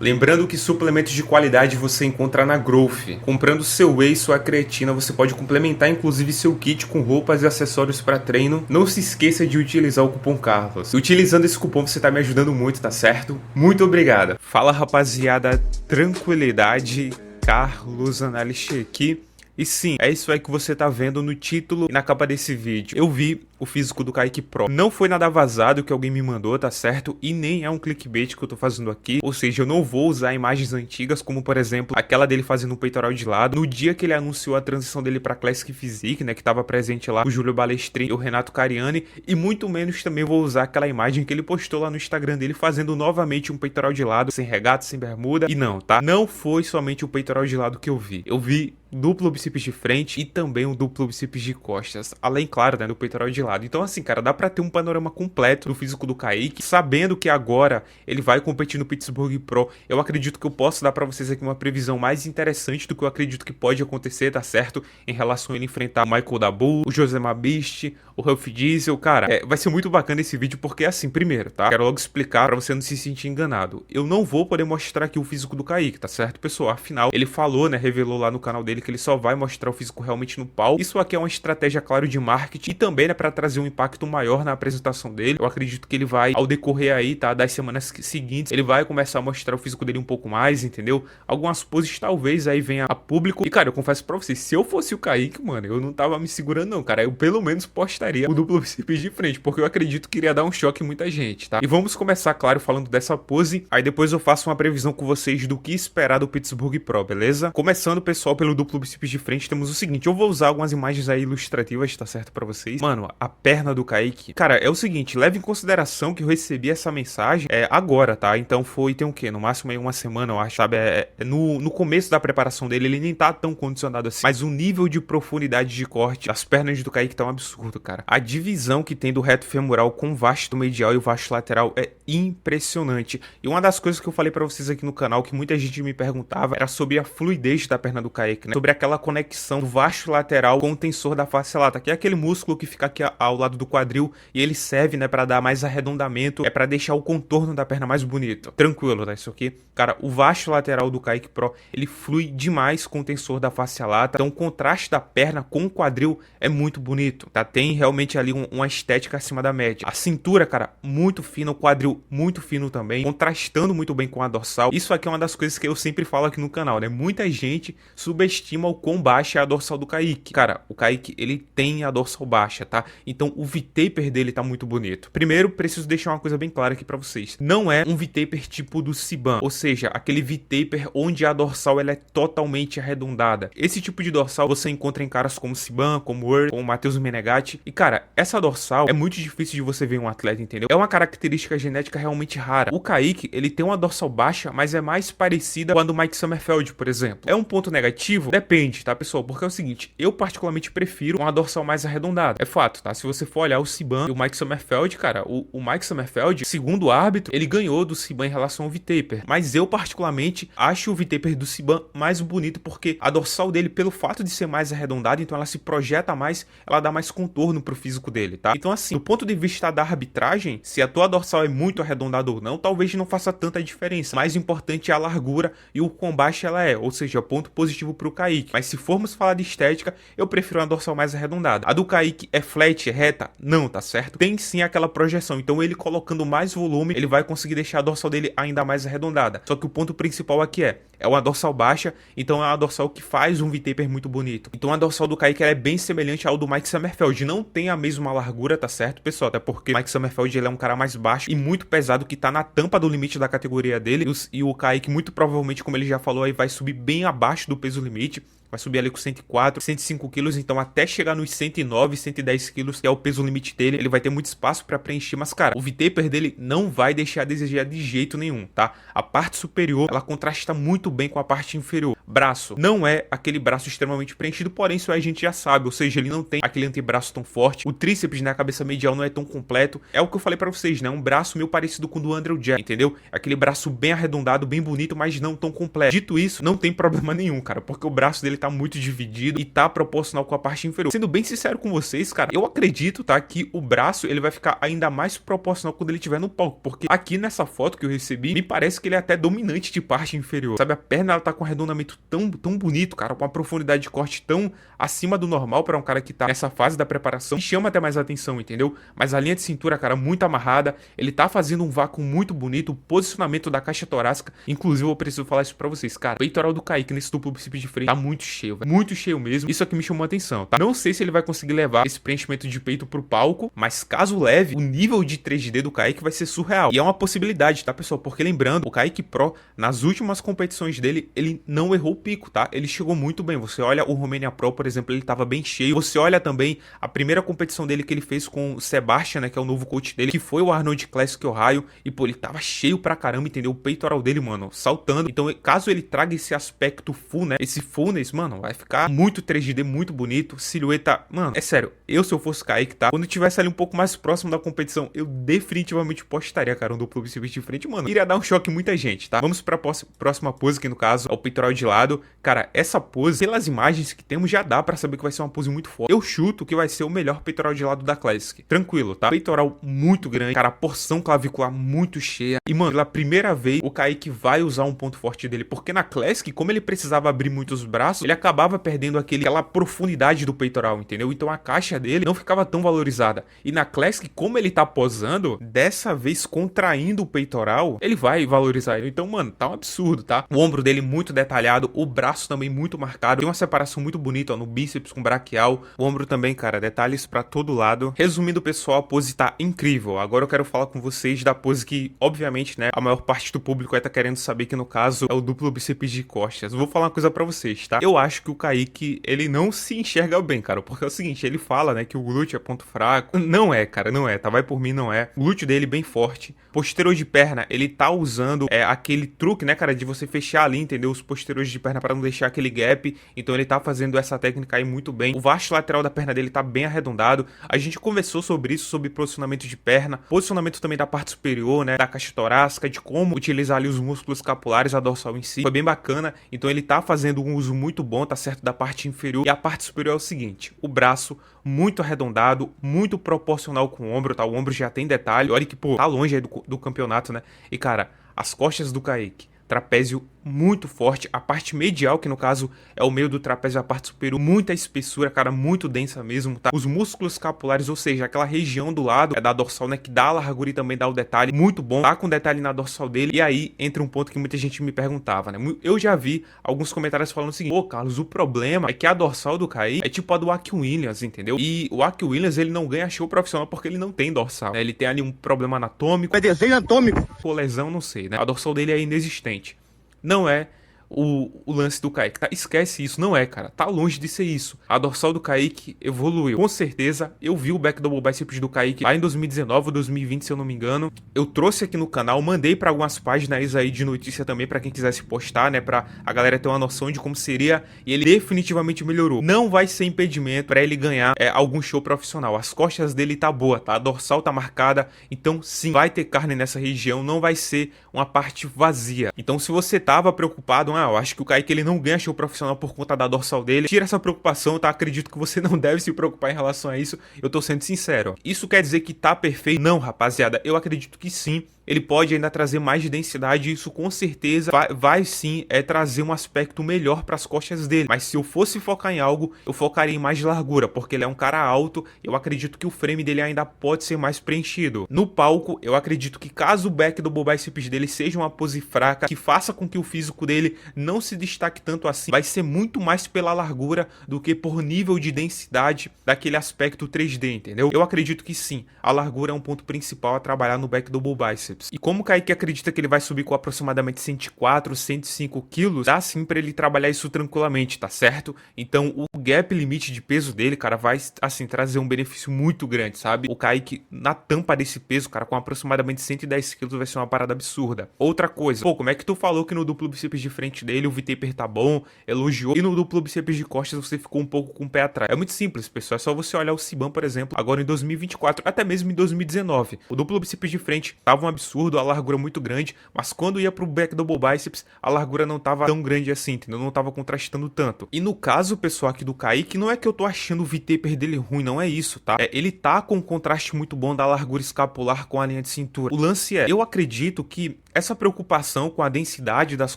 Lembrando que suplementos de qualidade você encontra na Growth. Comprando seu whey e sua creatina, você pode complementar inclusive seu kit com roupas e acessórios para treino. Não se esqueça de utilizar o cupom Carlos. Utilizando esse cupom você tá me ajudando muito, tá certo? Muito obrigado. Fala rapaziada, tranquilidade, Carlos Analyst aqui. E sim, é isso aí que você tá vendo no título e na capa desse vídeo. Eu vi o físico do Kaique Pro. Não foi nada vazado que alguém me mandou, tá certo? E nem é um clickbait que eu tô fazendo aqui. Ou seja, eu não vou usar imagens antigas, como por exemplo, aquela dele fazendo um peitoral de lado. No dia que ele anunciou a transição dele pra Classic Physique, né? Que tava presente lá o Júlio Balestrin e o Renato Cariani. E muito menos também vou usar aquela imagem que ele postou lá no Instagram dele, fazendo novamente um peitoral de lado, sem regata, sem bermuda. E não, tá? Não foi somente o peitoral de lado que eu vi. Eu vi duplo bíceps de frente e também um duplo bíceps de costas, além, claro, né, do peitoral de lado. Então assim, cara, dá pra ter um panorama completo do físico do Kaique, sabendo que agora ele vai competir no Pittsburgh Pro. Eu acredito que eu posso dar pra vocês aqui uma previsão mais interessante do que eu acredito que pode acontecer, tá certo? Em relação a ele enfrentar o Michael Dabu, o José Mabist, o Ralph Diesel. Cara, vai ser muito bacana esse vídeo porque assim, primeiro, tá? Quero logo explicar pra você não se sentir enganado. Eu não vou poder mostrar aqui o físico do Kaique, tá certo, pessoal? Afinal, ele falou, né, revelou lá no canal dele que ele só vai mostrar o físico realmente no palco. Isso aqui é uma estratégia, claro, de marketing e também, né, para trazer um impacto maior na apresentação dele. Eu acredito que ele vai, ao decorrer aí, tá, das semanas seguintes, ele vai começar a mostrar o físico dele um pouco mais, entendeu? Algumas poses talvez aí venha a público. E, cara, eu confesso pra vocês, se eu fosse o Kaique, mano, eu não tava me segurando não, cara. Eu pelo menos postaria o duplo bíceps de frente, porque eu acredito que iria dar um choque em muita gente, tá? E vamos começar, claro, falando dessa pose. Aí depois eu faço uma previsão com vocês do que esperar do Pittsburgh Pro, beleza? Começando, pessoal, pelo duplo bíceps de frente, temos o seguinte, eu vou usar algumas imagens aí ilustrativas, tá certo, pra vocês. Mano, a perna do Kaique, cara, é o seguinte, leve em consideração que eu recebi essa mensagem agora, tá? Então tem o quê? No máximo aí uma semana, eu acho, sabe? No começo da preparação dele, ele nem tá tão condicionado assim, mas o nível de profundidade de corte das pernas do Kaique tá um absurdo, cara. A divisão que tem do reto femoral com o vasto medial e o vasto lateral é impressionante. E uma das coisas que eu falei pra vocês aqui no canal, que muita gente me perguntava, era sobre a fluidez da perna do Kaique, né? Sobre aquela conexão do vasto lateral com o tensor da face lata, que é aquele músculo que fica aqui ao lado do quadril e ele serve, né, para dar mais arredondamento, para deixar o contorno da perna mais bonito. Tranquilo, tá? Isso aqui, cara, o vasto lateral do Kaique Pro, ele flui demais com o tensor da face lata, então o contraste da perna com o quadril é muito bonito, tá? Tem realmente ali uma estética acima da média. A cintura, cara, muito fina, o quadril muito fino também, contrastando muito bem com a dorsal. Isso aqui é uma das coisas que eu sempre falo aqui no canal, né? Muita gente subestima o quão baixa é a dorsal do Kaique. Cara, o Kaique, ele tem a dorsal baixa, tá? Então o V-taper dele tá muito bonito. Primeiro, preciso deixar uma coisa bem clara aqui pra vocês. Não é um V-taper tipo do Siban, ou seja, aquele V-taper onde a dorsal ela é totalmente arredondada. Esse tipo de dorsal você encontra em caras como Siban, como Word, como Matheus Menegatti. E cara, essa dorsal é muito difícil de você ver em um atleta, entendeu? É uma característica genética realmente rara. O Kaique, ele tem uma dorsal baixa, mas é mais parecida com a do Mike Sommerfeld, por exemplo. É um ponto negativo? Depende, tá, pessoal? Porque é o seguinte, eu particularmente prefiro uma dorsal mais arredondada. É fato, tá? Se você for olhar o Siban e o Mike Sommerfeld, cara, o Mike Sommerfeld, segundo o árbitro, ele ganhou do Siban em relação ao V-taper. Mas eu particularmente acho o V-taper do Siban mais bonito porque a dorsal dele, pelo fato de ser mais arredondada, então ela se projeta mais, ela dá mais contorno pro físico dele, tá? Então assim, do ponto de vista da arbitragem, se a tua dorsal é muito arredondada ou não, talvez não faça tanta diferença. Mais importante é a largura e o quão baixa ela é, ou seja, ponto positivo pro Kaique. Mas se formos falar de estética, eu prefiro uma dorsal mais arredondada. A do Kaique é flat, é reta? Não, tá certo? Tem sim aquela projeção, então ele colocando mais volume, ele vai conseguir deixar a dorsal dele ainda mais arredondada. Só que o ponto principal aqui é uma dorsal baixa, então é uma dorsal que faz um V-taper muito bonito. Então a dorsal do Kaique ela é bem semelhante ao do Mike Sommerfeld, não tem a mesma largura, tá certo, pessoal? Até porque o Mike Sommerfeld ele é um cara mais baixo e muito pesado, que tá na tampa do limite da categoria dele, e o Kaique muito provavelmente, como ele já falou aí, vai subir bem abaixo do peso limite. Vai subir ali com 104, 105 quilos, então até chegar nos 109, 110 quilos, que é o peso limite dele, ele vai ter muito espaço para preencher, mas cara, o V-taper dele não vai deixar a desejar de jeito nenhum, tá? A parte superior, ela contrasta muito bem com a parte inferior, Braço, não é aquele braço extremamente preenchido, porém isso aí a gente já sabe, ou seja, ele não tem aquele antebraço tão forte, o tríceps, né, a cabeça medial não é tão completo, é o que eu falei pra vocês, né, um braço meio parecido com o do Andrew Jackson, entendeu? Aquele braço bem arredondado, bem bonito, mas não tão completo. Dito isso, não tem problema nenhum, cara, porque o braço dele tá muito dividido e tá proporcional com a parte inferior. Sendo bem sincero com vocês, cara, eu acredito, tá, que o braço, ele vai ficar ainda mais proporcional quando ele estiver no palco, porque aqui nessa foto que eu recebi, me parece que ele é até dominante de parte inferior, sabe? A perna, ela tá com um arredondamento tão bonito, cara, com uma profundidade de corte tão acima do normal pra um cara que tá nessa fase da preparação, que chama até mais atenção, entendeu? Mas a linha de cintura, cara, muito amarrada, ele tá fazendo um vácuo muito bonito, o posicionamento da caixa torácica, inclusive eu preciso falar isso pra vocês, cara, o peitoral do Kaique nesse duplo bíceps de frente tá muito cheio, véio, muito cheio mesmo, isso aqui me chamou a atenção, tá? Não sei se ele vai conseguir levar esse preenchimento de peito pro palco, mas caso leve, o nível de 3D do Kaique vai ser surreal, e é uma possibilidade, tá, pessoal? Porque lembrando, o Kaique Pro, nas últimas competições dele, ele não errou o pico, tá? Ele chegou muito bem, você olha o Romania Pro, por exemplo, ele tava bem cheio, você olha também a primeira competição dele que ele fez com o Sebastian, né, que é o novo coach dele, que foi o Arnold Classic Ohio, e pô, ele tava cheio pra caramba, entendeu? O peitoral dele, mano, saltando, então caso ele traga esse aspecto full, né, esse fullness, mano, vai ficar muito 3D, muito bonito, silhueta, mano, é sério, se eu fosse Kaique, tá? Quando tivesse ali um pouco mais próximo da competição, eu definitivamente postaria, cara, um duplo bíceps de frente, mano, iria dar um choque em muita gente, tá? Vamos pra próxima pose, que no caso é o peitoral de lado, cara, essa pose, pelas imagens que temos, já dá pra saber que vai ser uma pose muito forte. Eu chuto que vai ser o melhor peitoral de lado da Classic, tranquilo, tá? Peitoral muito grande, cara, a porção clavicular muito cheia, e mano, pela primeira vez, o Kaique vai usar um ponto forte dele, porque na Classic, como ele precisava abrir muitos braços, ele acabava perdendo aquela profundidade do peitoral, entendeu? Então a caixa dele não ficava tão valorizada, e na Classic, como ele tá posando, dessa vez contraindo o peitoral, ele vai valorizar ele. Então, mano, tá um absurdo, tá? O ombro dele muito detalhado, o braço também muito marcado, tem uma separação muito bonita, ó, no bíceps com braquial, o ombro também, cara, detalhes pra todo lado. Resumindo, pessoal, a pose tá incrível. Agora eu quero falar com vocês da pose que, obviamente, né, a maior parte do público vai estar querendo saber, que no caso é o duplo bíceps de costas. Eu vou falar uma coisa pra vocês, tá? Eu acho que o Kaique, ele não se enxerga bem, cara, porque é o seguinte, ele fala, né, que o glúteo é ponto fraco. Não é, cara, não é, tá? Vai por mim, não é. O glúteo dele bem forte. Posterior de perna, ele tá usando aquele truque, né, cara, de você fechar ali, entendeu? Os posteriores de perna para não deixar aquele gap. Então ele tá fazendo essa técnica aí muito bem. O vasto lateral da perna dele tá bem arredondado. A gente conversou sobre isso, sobre posicionamento de perna, posicionamento também da parte superior, né, da caixa torácica, de como utilizar ali os músculos escapulares, a dorsal em si. Foi bem bacana. Então ele tá fazendo um uso muito bom, tá certo, da parte inferior. E a parte superior é o seguinte, o braço muito arredondado, muito proporcional com o ombro, tá? O ombro já tem detalhe. Olha que, pô, tá longe aí do campeonato, né? E, cara, as costas do Kaique, trapézio muito forte, a parte medial, que no caso é o meio do trapézio, a parte superior, muita espessura, cara, muito densa mesmo, tá? Os músculos escapulares, ou seja, aquela região do lado da dorsal, né, que dá a largura e também dá o detalhe, muito bom, tá com detalhe na dorsal dele. E aí entra um ponto que muita gente me perguntava, né? Eu já vi alguns comentários falando o seguinte: pô, Carlos, o problema é que a dorsal do Kaique é tipo a do Aki Williams, entendeu? E o Aki Williams, ele não ganha show profissional porque ele não tem dorsal, né? Ele tem ali um problema anatômico, É desenho anatômico. ou lesão, não sei, né? A dorsal dele é inexistente. Não é o lance do Kaique, tá? Esquece isso, não é, cara, tá longe de ser isso. A dorsal do Kaique evoluiu, com certeza. Eu vi o back double biceps do Kaique lá em 2019 ou 2020, se eu não me engano. Eu trouxe aqui no canal, mandei pra algumas páginas aí de notícia também, pra quem quisesse postar, né, pra a galera ter uma noção de como seria, e ele definitivamente melhorou. Não vai ser impedimento pra ele ganhar algum show profissional. As costas dele tá boa, tá? A dorsal tá marcada, então sim, vai ter carne nessa região, não vai ser uma parte vazia. Então se você tava preocupado, eu acho que o Kaique, ele não ganha show profissional por conta da dorsal dele, tira essa preocupação, tá? Acredito que você não deve se preocupar em relação a isso, eu tô sendo sincero. Isso quer dizer que tá perfeito? Não, rapaziada, eu acredito que sim. Ele pode ainda trazer mais de densidade, e isso com certeza vai sim trazer um aspecto melhor para as costas dele. Mas se eu fosse focar em algo, eu focaria em mais largura, porque ele é um cara alto, eu acredito que o frame dele ainda pode ser mais preenchido. No palco, eu acredito que caso o back do biceps dele seja uma pose fraca, que faça com que o físico dele não se destaque tanto assim, vai ser muito mais pela largura do que por nível de densidade daquele aspecto 3D, entendeu? Eu acredito que sim, a largura é um ponto principal a trabalhar no back do biceps. bíceps. E como o Kaique acredita que ele vai subir com aproximadamente 104, 105 quilos, dá sim pra ele trabalhar isso tranquilamente, tá certo? Então o gap limite de peso dele, cara, vai assim trazer um benefício muito grande, sabe? O Kaique na tampa desse peso, cara, com aproximadamente 110 quilos vai ser uma parada absurda. Outra coisa, pô, como é que tu falou que no duplo bíceps de frente dele o V-taper tá bom, elogiou, e no duplo bíceps de costas você ficou um pouco com o pé atrás? É muito simples, pessoal, é só você olhar o Siban, por exemplo, agora em 2024, até mesmo em 2019. O duplo bíceps de frente tava um absurdo, a largura muito grande, mas quando ia pro back double biceps, a largura não tava tão grande assim, entendeu? Não tava contrastando tanto. E no caso, pessoal, aqui do Kaique, não é que eu tô achando o V-taper dele ruim, não é isso, tá? Ele tá com um contraste muito bom da largura escapular com a linha de cintura. O lance é, eu acredito que essa preocupação com a densidade das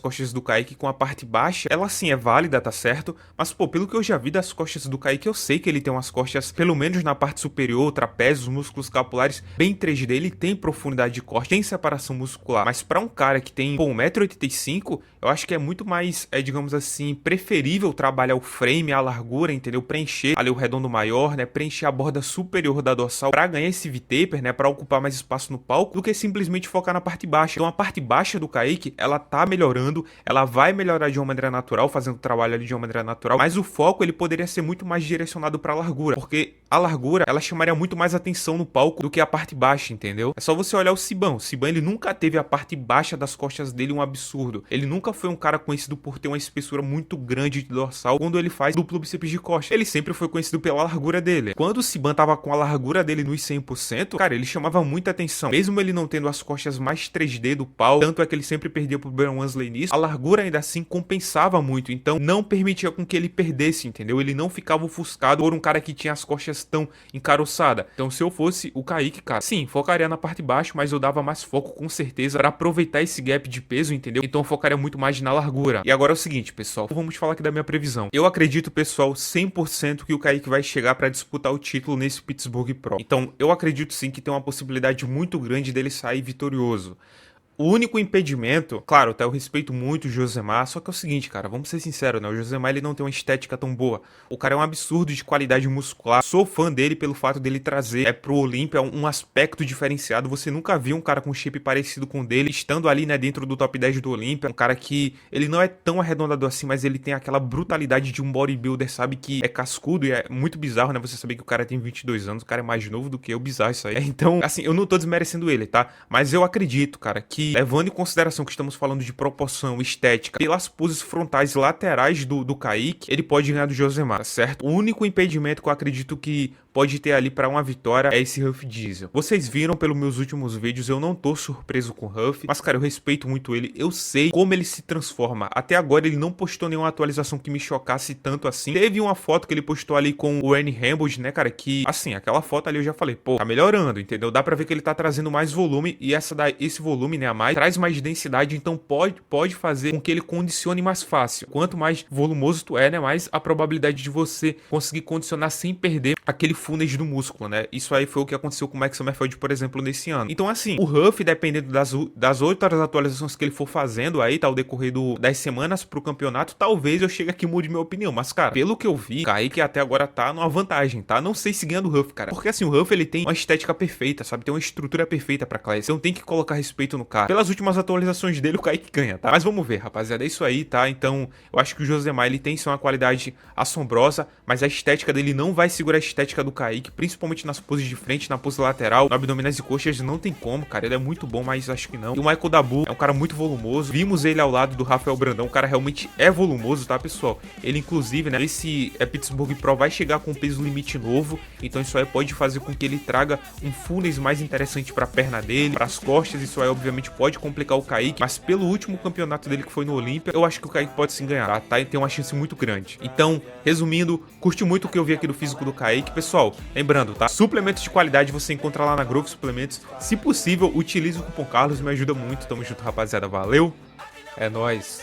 costas do Kaique com a parte baixa, ela sim é válida, tá certo? Mas, pô, pelo que eu já vi das costas do Kaique, eu sei que ele tem umas costas, pelo menos na parte superior, trapézios, músculos escapulares, bem 3D, ele tem profundidade de corte, tem separação muscular. Mas pra um cara que tem, pô, 1,85 m, eu acho que é muito mais, digamos assim, preferível trabalhar o frame, a largura, entendeu? Preencher ali o redondo maior, né? Preencher a borda superior da dorsal pra ganhar esse V-taper, né? Pra ocupar mais espaço no palco, do que simplesmente focar na parte baixa. Então a parte baixa do Kaique, ela tá melhorando, ela vai melhorar de uma maneira natural, fazendo o trabalho ali de uma maneira natural, mas o foco ele poderia ser muito mais direcionado pra largura, porque a largura, ela chamaria muito mais atenção no palco do que a parte baixa, entendeu? É só você olhar o Siban. O Siban, ele nunca teve a parte baixa das costas dele um absurdo. Ele nunca foi um cara conhecido por ter uma espessura muito grande de dorsal quando ele faz duplo bíceps de costa. Ele sempre foi conhecido pela largura dele. Quando o Siban tava com a largura dele nos 100%, cara, ele chamava muita atenção. Mesmo ele não tendo as costas mais 3D do pau, tanto é que ele sempre perdia pro Brian Wansley nisso, a largura ainda assim compensava muito. Então não permitia com que ele perdesse, entendeu? Ele não ficava ofuscado por um cara que tinha as costas tão encaroçadas. Então se eu fosse o Kaique, cara, sim, focaria na parte baixa, mas eu dava mais foco com certeza para aproveitar esse gap de peso, entendeu? Então eu focaria muito mais na largura. E agora é o seguinte, pessoal, vamos falar aqui da minha previsão. Eu acredito, pessoal, 100% que o Kaique vai chegar para disputar o título nesse Pittsburgh Pro. Então eu acredito sim que tem uma possibilidade muito grande dele sair vitorioso. O único impedimento, claro, tá, eu respeito muito o Josemar, só que é o seguinte, cara, vamos ser sinceros, né? O Josemar, ele não tem uma estética tão boa. O cara é um absurdo de qualidade muscular. Sou fã dele pelo fato dele trazer pro Olympia um aspecto diferenciado. Você nunca viu um cara com shape parecido com o dele, estando ali, né, dentro do top 10 do Olympia. Um cara que, ele não é tão arredondado assim, mas ele tem aquela brutalidade de um bodybuilder, sabe? Que é cascudo e é muito bizarro, né? Você saber que o cara tem 22 anos, o cara é mais novo do que eu, bizarro isso aí. Então, assim, eu não tô desmerecendo ele, tá? Mas eu acredito, cara, que levando em consideração que estamos falando de proporção estética, pelas poses frontais e laterais do Kaique, ele pode ganhar do Josemar, tá certo? O único impedimento que eu acredito que pode ter ali para uma vitória é esse Huff Diesel. Vocês viram pelos meus últimos vídeos, eu não tô surpreso com o Huff, mas cara, eu respeito muito ele, eu sei como ele se transforma. Até agora ele não postou nenhuma atualização que me chocasse tanto assim. Teve uma foto que ele postou ali com o Ernie Hamboldt, né, cara, que, assim, aquela foto ali eu já falei, pô, tá melhorando, entendeu? Dá pra ver que ele tá trazendo mais volume e esse volume, né, a mais, traz mais densidade, então pode fazer com que ele condicione mais fácil. Quanto mais volumoso tu é, né, mais a probabilidade de você conseguir condicionar sem perder aquele funnel do músculo, né? Isso aí foi o que aconteceu com o Max Sommerfeld, por exemplo, nesse ano. Então, assim, o Huff, dependendo das outras atualizações que ele for fazendo aí, tá, ao decorrer das semanas pro campeonato, talvez eu chegue aqui e mude minha opinião. Mas, cara, pelo que eu vi, Kaique até agora tá numa vantagem, tá? Não sei se ganha do Huff, cara. Porque, assim, o Huff, ele tem uma estética perfeita, sabe? Tem uma estrutura perfeita pra classe. Então tem que colocar respeito no cara. Pelas últimas atualizações dele, o Kaique ganha, tá? Mas vamos ver, rapaziada. É isso aí, tá? Então, eu acho que o Josemar, ele tem sim uma qualidade assombrosa, mas a estética dele não vai segurar a estética do Kaique, principalmente nas poses de frente, na pose lateral, no abdominais e coxas, não tem como, cara. Ele é muito bom, mas acho que não. E o Michael Dabu é um cara muito volumoso. Vimos ele ao lado do Rafael Brandão. O cara realmente é volumoso, tá, pessoal? Ele, inclusive, né, esse Pittsburgh Pro vai chegar com um peso limite novo, então isso aí pode fazer com que ele traga um funes mais interessante pra perna dele, pras costas. Isso aí, obviamente, pode complicar o Kaique, mas pelo último campeonato dele que foi no Olympia, eu acho que o Kaique pode sim ganhar, tá? E tem uma chance muito grande. Então, resumindo, curti muito o que eu vi aqui do físico do Kaique. Pessoal, lembrando, tá? Suplementos de qualidade você encontra lá na Growth Suplementos. Se possível, utilize o cupom Carlos, me ajuda muito. Tamo junto, rapaziada. Valeu, é nóis.